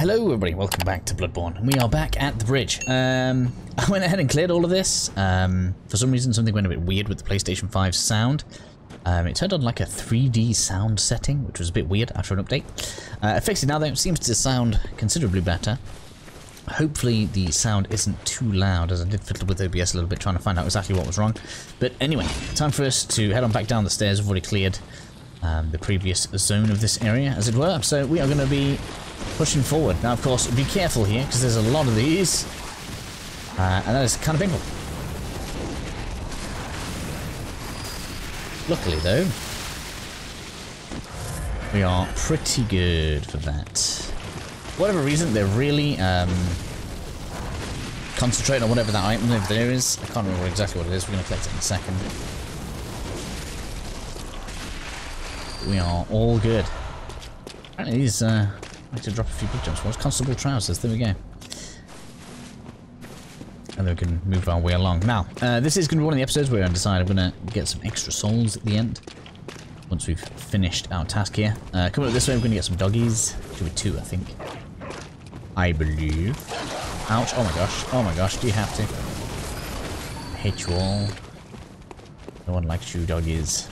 Hello everybody, welcome back to Bloodborne. We are back at the bridge. I went ahead and cleared all of this. For some reason something went a bit weird with the PlayStation 5 sound. It turned on like a 3D sound setting, which was a bit weird after an update. I fixed it now though, it seems to sound considerably better. Hopefully the sound isn't too loud, as I did fiddle with OBS a little bit trying to find out exactly what was wrong. But anyway, time for us to head on back down the stairs. We've already cleared the previous zone of this area, as it were. So we are going to be pushing forward. Now, of course, be careful here, because there's a lot of these. And that is kind of painful. Luckily, though, we are pretty good for that. For whatever reason, they're really concentrating on whatever that item over there is. I can't remember exactly what it is. We're going to collect it in a second. We are all good. Apparently these, I need to drop a few big jumps for us. Constable trousers, there we go. And then we can move our way along. Now, this is going to be one of the episodes where I decide I'm going to get some extra souls at the end. Once we've finished our task here. Coming up this way, we're going to get some doggies. Should be 2, I think. I believe. Ouch, oh my gosh, do you have to? I hate you all. No one likes you, doggies.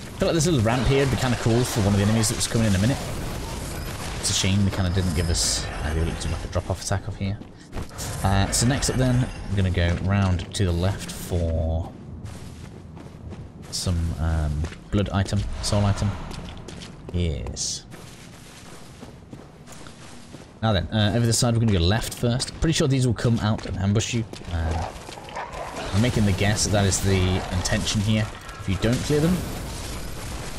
I feel like this little ramp here would be kind of cool for one of the enemies that was coming in a minute. It's a shame they kind of didn't give us the ability to do like a drop-off attack off here. So next up then, we're going to go round to the left for some blood item, soul item. Yes. Now then, over this side we're going to go left first. Pretty sure these will come out and ambush you. I'm making the guess that is the intention here. If you don't clear them.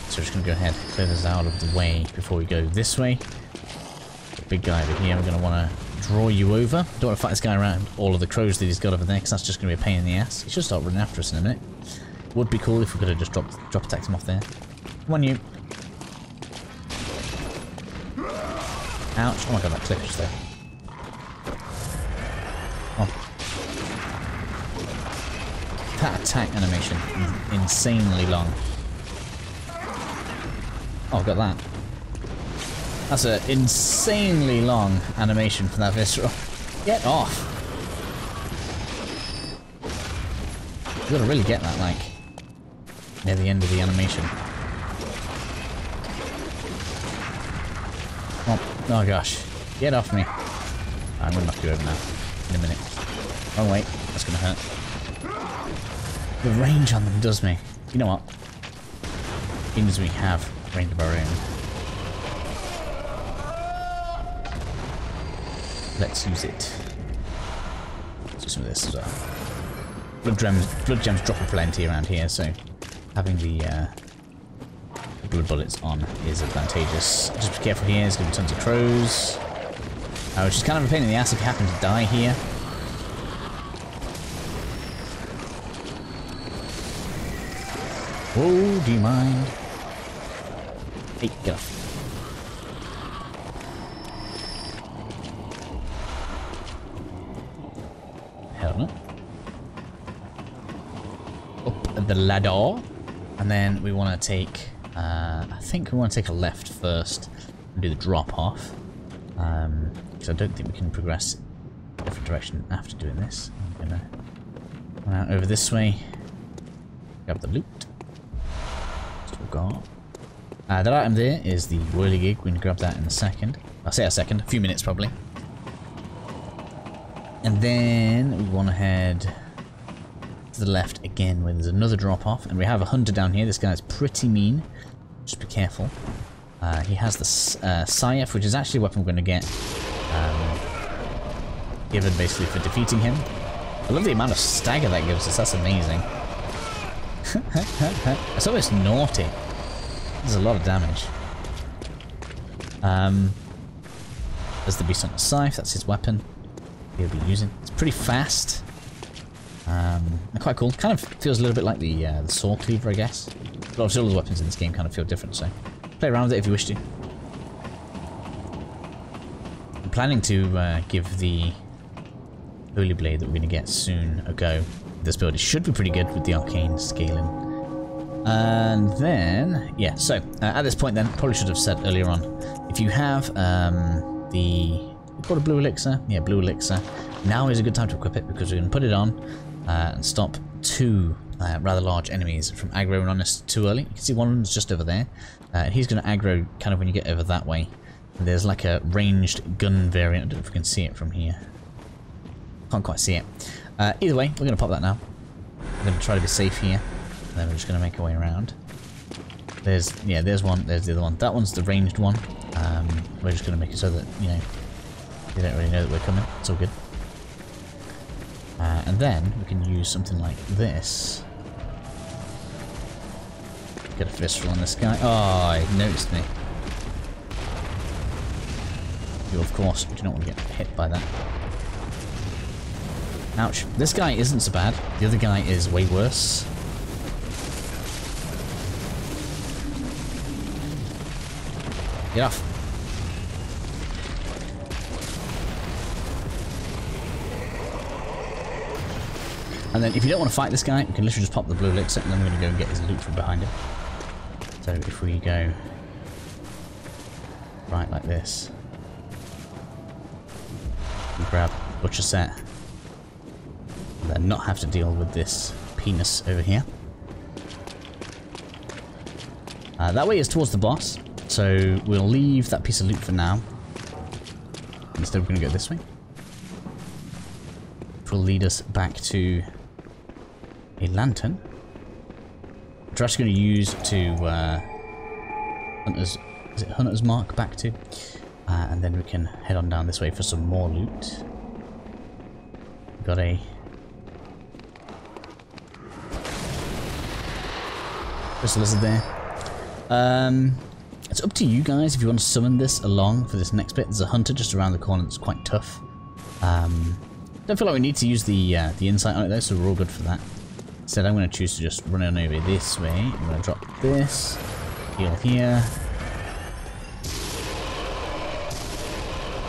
So we're just going to go ahead and clear this out of the way before we go this way. The big guy over here, we're going to want to draw you over. Don't want to fight this guy around all of the crows that he's got over there, because that's just going to be a pain in the ass. He should start running after us in a minute. Would be cool if we could have just drop attacked him off there. Come on, you. Ouch. Oh my god, that clip is there. Oh. That attack animation is insanely long. Oh, I've got that. That's an insanely long animation for that visceral. Get off! You gotta really get that, like, near the end of the animation. Oh gosh. Get off me. I'm gonna knock you over now. In a minute. Oh wait, that's gonna hurt. The range on them does me. You know what? Even as we have range of our own. Let's use it. Let's do some of this as well. Blood gems drop a plenty around here, so having the blood bullets on is advantageous. Just be careful here, there's going to be tons of crows. Which is kind of a pain in the ass if you happen to die here. Whoa, do you mind? Hey, get off. Hell no. Up the ladder. And then we want to take, I think we want to take a left first and do the drop off. Because I don't think we can progress a different direction after doing this. I'm going to run out over this way. Grab the loot. Still got. That item there is the whirligig. We're going to grab that in a second. I'll say a second, a few minutes probably. And then we want to head to the left again where there's another drop off. And we have a hunter down here. This guy's pretty mean. Just be careful. He has the Scythe, which is actually a weapon we're going to get given basically for defeating him. I love the amount of stagger that gives us. That's amazing. It's almost naughty. There's a lot of damage. There's the beast on the scythe, that's his weapon he'll be using. It's pretty fast. Quite cool. Kind of feels a little bit like the sword cleaver, I guess. But obviously all the weapons in this game kind of feel different, so play around with it if you wish to. I'm planning to give the Holy Blade that we're going to get soon a go. This build should be pretty good with the arcane scaling. And then, yeah, so at this point then, probably should have said earlier on, if you have the... We call it blue elixir? Yeah, blue elixir. Now is a good time to equip it because we're going to put it on and stop two rather large enemies from aggroing on us too early. You can see one of them's just over there. And he's going to aggro kind of when you get over that way. And there's like a ranged gun variant. I don't know if we can see it from here. Can't quite see it. Either way, we're going to pop that now. We're going to try to be safe here. And then we're just going to make our way around. There's one, there's the other one. That one's the ranged one. We're just going to make it so that, you know, they don't really know that we're coming. It's all good. And then we can use something like this. Get a visceral on this guy. Oh, he noticed me. You, of course, do not want to get hit by that. Ouch. This guy isn't so bad. The other guy is way worse. Get off. And then if you don't want to fight this guy, we can literally just pop the blue elixir and then we're going to go and get his loot from behind him. So if we go right like this, we grab butcher set, and then not have to deal with this penis over here. That way is towards the boss, so we'll leave that piece of loot for now. Instead we're going to go this way, which will lead us back to a lantern, which we're actually going to use to Hunter's Mark back to, and then we can head on down this way for some more loot. We've got a crystal lizard there. It's up to you guys if you want to summon this along for this next bit. There's a hunter just around the corner that's quite tough. Don't feel like we need to use the insight on it though, so we're all good for that. Instead, I'm going to choose to just run on over this way. I'm going to drop this, heal here.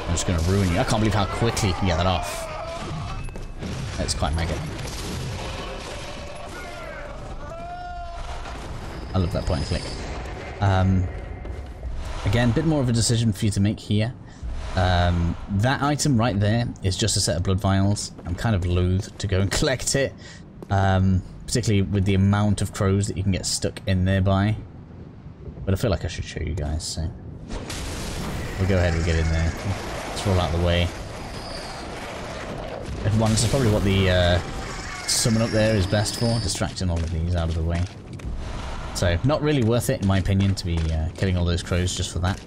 I'm just going to ruin you. I can't believe how quickly you can get that off. That's quite mega. I love that point and click. Again, a bit more of a decision for you to make here. That item right there is just a set of blood vials. I'm kind of loath to go and collect it. Particularly with the amount of crows that you can get stuck in there by. But I feel like I should show you guys, so we'll go ahead and get in there. Let's roll out of the way. This is probably what the summon up there is best for, distracting all of these out of the way. So, not really worth it in my opinion to be killing all those crows just for that.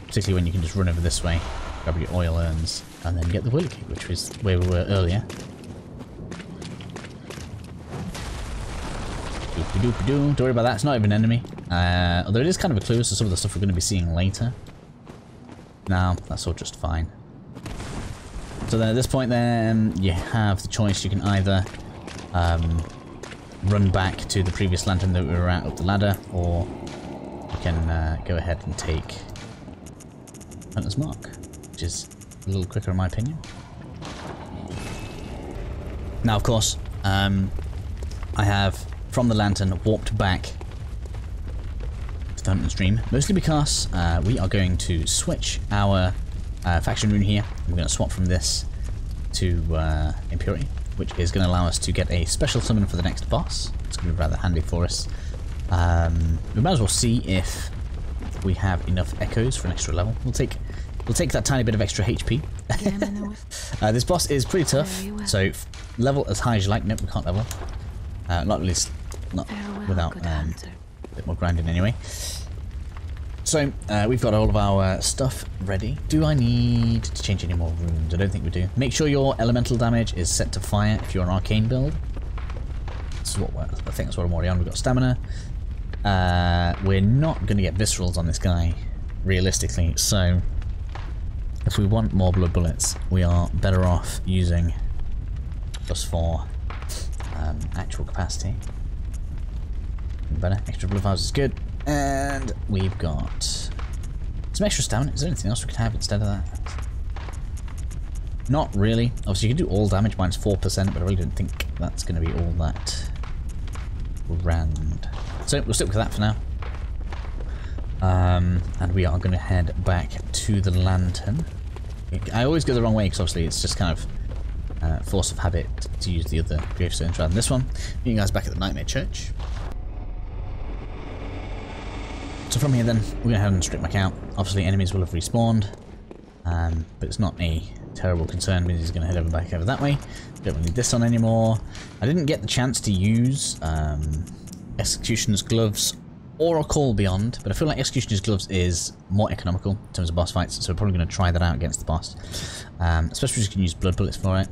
Particularly when you can just run over this way, grab your oil urns, and then get the whirly cake, which was where we were earlier. Don't worry about that, it's not even an enemy. Although it is kind of a clue to some of the stuff we're going to be seeing later. Now, that's all just fine. So then at this point then, you have the choice. You can either run back to the previous lantern that we were at up the ladder, or you can go ahead and take Hunter's Mark, which is a little quicker in my opinion. Now of course, I have from the lantern warped back to the Hunter's Dream, mostly because we are going to switch our faction rune here. We're going to swap from this to Impurity, which is going to allow us to get a special summon for the next boss. It's going to be rather handy for us. We might as well see if we have enough echoes for an extra level. We'll take that tiny bit of extra HP. This boss is pretty tough, so level as high as you like. Nope, we can't level. Not at least not without a bit more grinding anyway. So we've got all of our stuff ready. Do I need to change any more runes? I don't think we do. Make sure your elemental damage is set to fire if you're an arcane build. That's what I think that's what I'm already on. We've got stamina. We're not going to get viscerals on this guy, realistically. So if we want more blood bullets, we are better off using +4 actual capacity. Better. Extra blood vials is good. And we've got some extra stamina. Is there anything else we could have instead of that? Not really. Obviously you can do all damage minus 4%, but I really don't think that's going to be all that grand. So we'll stick with that for now. And we are going to head back to the lantern. I always go the wrong way because obviously it's just kind of force of habit to use the other gravestones rather than this one. Meet you guys back at the Nightmare Church. So from here then, we're going to head and strip back out. Obviously enemies will have respawned, but it's not a terrible concern because he's going to head over back over that way. Don't really need this on anymore. I didn't get the chance to use Executioner's Gloves or a Call Beyond, but I feel like Executioner's Gloves is more economical in terms of boss fights, so we're probably going to try that out against the boss. Especially if you can use blood bullets for it.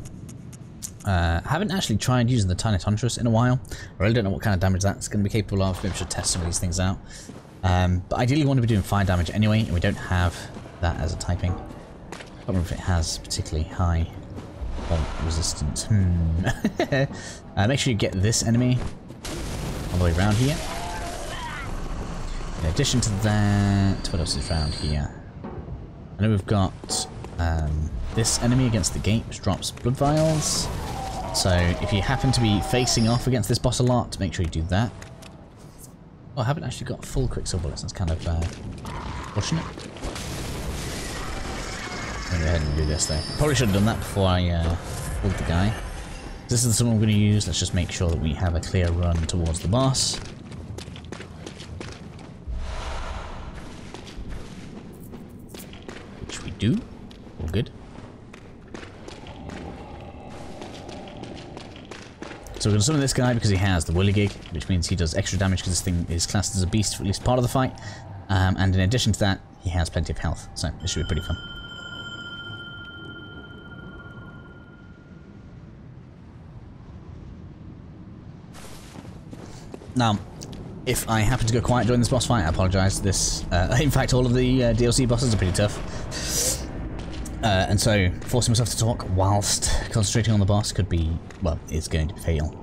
I haven't actually tried using the Tiny Tontress in a while. I really don't know what kind of damage that's going to be capable of. Maybe we should test some of these things out. But ideally we want to be doing fire damage anyway, and we don't have that as a typing. I don't remember if it has particularly high resistance. Make sure you get this enemy all the way around here. In addition to that, what else is around here? I know we've got this enemy against the gate, which drops blood vials. So if you happen to be facing off against this boss a lot, make sure you do that. Oh, I haven't actually got full quicksilver bullets. That's kind of pushing it. I'll go ahead and do this though. Probably should have done that before I pulled the guy. This is the one we're going to use. Let's just make sure that we have a clear run towards the boss. Which we do. All good. So we're going to summon this guy because he has the whirligig, which means he does extra damage because this thing is classed as a beast for at least part of the fight. And in addition to that, he has plenty of health, so this should be pretty fun. Now, if I happen to go quiet during this boss fight, I apologise. This, in fact, all of the DLC bosses are pretty tough. And so, forcing myself to talk whilst concentrating on the boss could be, well, it's going to fail.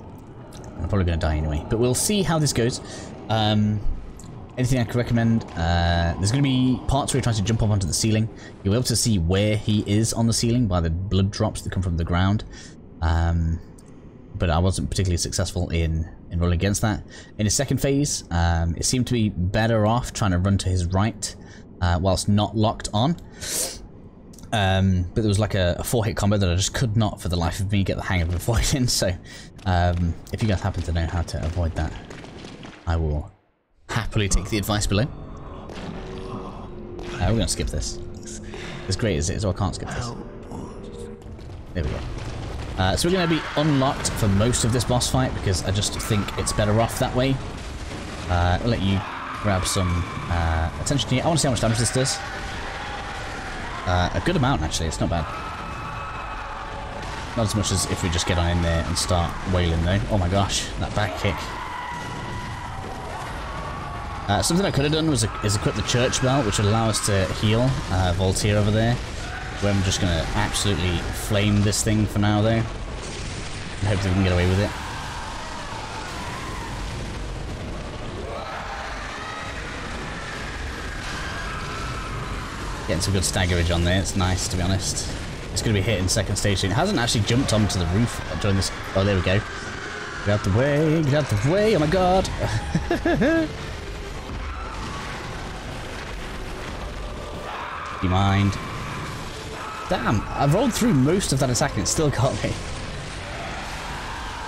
I'm probably going to die anyway. But we'll see how this goes. Anything I could recommend? There's going to be parts where he tries to jump up onto the ceiling. You'll be able to see where he is on the ceiling by the blood drops that come from the ground. But I wasn't particularly successful in rolling against that. In his second phase, it seemed to be better off trying to run to his right whilst not locked on. But there was like a 4-hit combo that I just could not for the life of me get the hang of avoiding, so if you guys happen to know how to avoid that, I will happily take the advice below. We're going to skip this. As great as it is, I can't skip this. There we go. So we're going to be unlocked for most of this boss fight because I just think it's better off that way. I'll let you grab some attention here. I want to see how much damage this does. A good amount, actually. It's not bad. Not as much as if we just get on in there and start wailing, though. Oh my gosh, that back kick. Something I could have done was is equip the church bell, which would allow us to heal Voltaire over there. Where I'm just going to absolutely flame this thing for now, though. And hope that we can get away with it. Getting some good staggerage on there, it's nice to be honest. It's going to be hit in second stage soon. It hasn't actually jumped onto the roof during this. Oh, there we go. Get out the way, get out the way, oh my god! Do you mind? Damn, I've rolled through most of that attack and it still got me.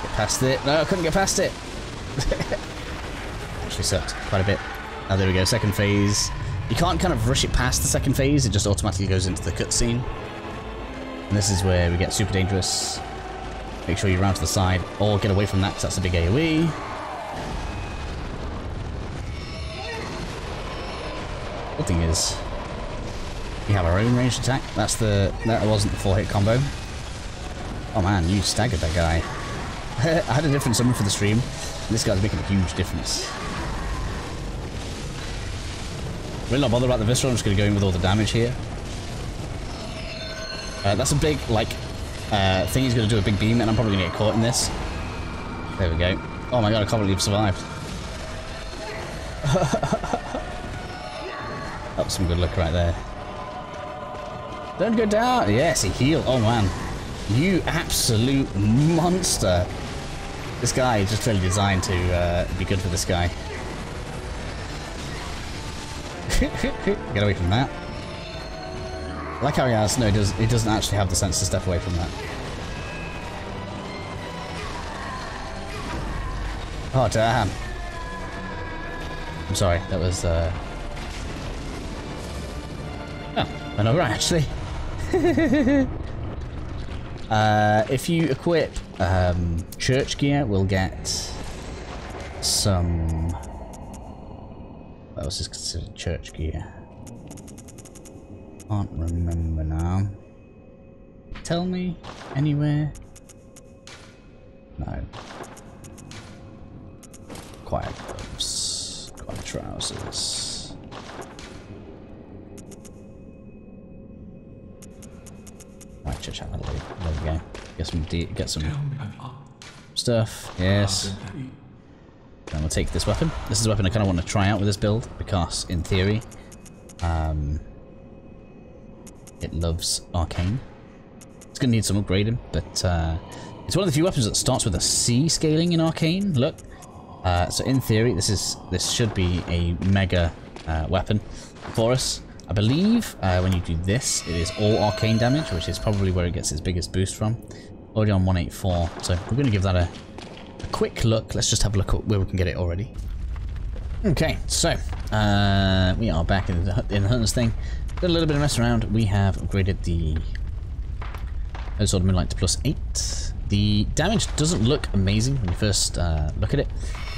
Get past it. No, I couldn't get past it! Actually sucked quite a bit. Oh, there we go, second phase. You can't kind of rush it past the second phase, it just automatically goes into the cutscene. And this is where we get super dangerous. Make sure you round to the side, or get away from that because that's a big AoE. Good thing is, we have our own ranged attack. That wasn't the 4-hit combo. Oh man, you staggered that guy. I had a different summon for the stream, and this guy's making a huge difference. Really not bothered about the Visceral, I'm just going to go in with all the damage here. That's a big, like, thing he's going to do a big beam, and I'm probably going to get caught in this. There we go. Oh my god, I can't believe I've survived. That was some good luck right there. Don't go down! Yes, he healed. Oh man. You absolute monster. This guy is just really designed to be good for this guy. Get away from that. like how he has, no, he doesn't actually have the sense to step away from that. Oh, damn. I'm sorry, that was, Oh, went over actually. If you equip church gear, we'll get some... What else is considered church gear? Can't remember now. Tell me anywhere? No. Quiet gloves. Quiet trousers. Right, church hat. There we go. Get some stuff. Yes. And we'll take this weapon. This is a weapon I kind of want to try out with this build because, in theory, it loves arcane. It's going to need some upgrading, but it's one of the few weapons that starts with a C scaling in arcane. Look, so in theory, this should be a mega weapon for us. I believe when you do this, it is all arcane damage, which is probably where it gets its biggest boost from. Already on 184, so we're going to give that a quick look. Let's just have a look at where we can get it already. Okay, so we are back in the Hunter's thing. Did a little bit of mess around. We have upgraded the Sword of Moonlight to +8. The damage doesn't look amazing when you first look at it,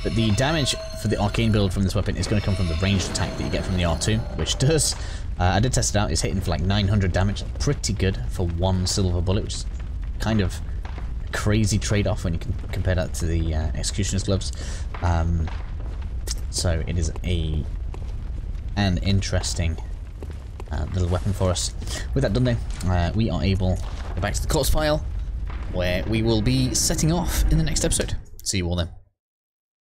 but the damage for the arcane build from this weapon is going to come from the ranged attack that you get from the R2, which does, I did test it out, it's hitting for like 900 damage. Pretty good for one silver bullet, which is kind of a crazy trade-off when you can compare that to the Executioner's Gloves. So it is an interesting little weapon for us. With that done then, we are able to go back to the corpse file, where we will be setting off in the next episode. See you all then.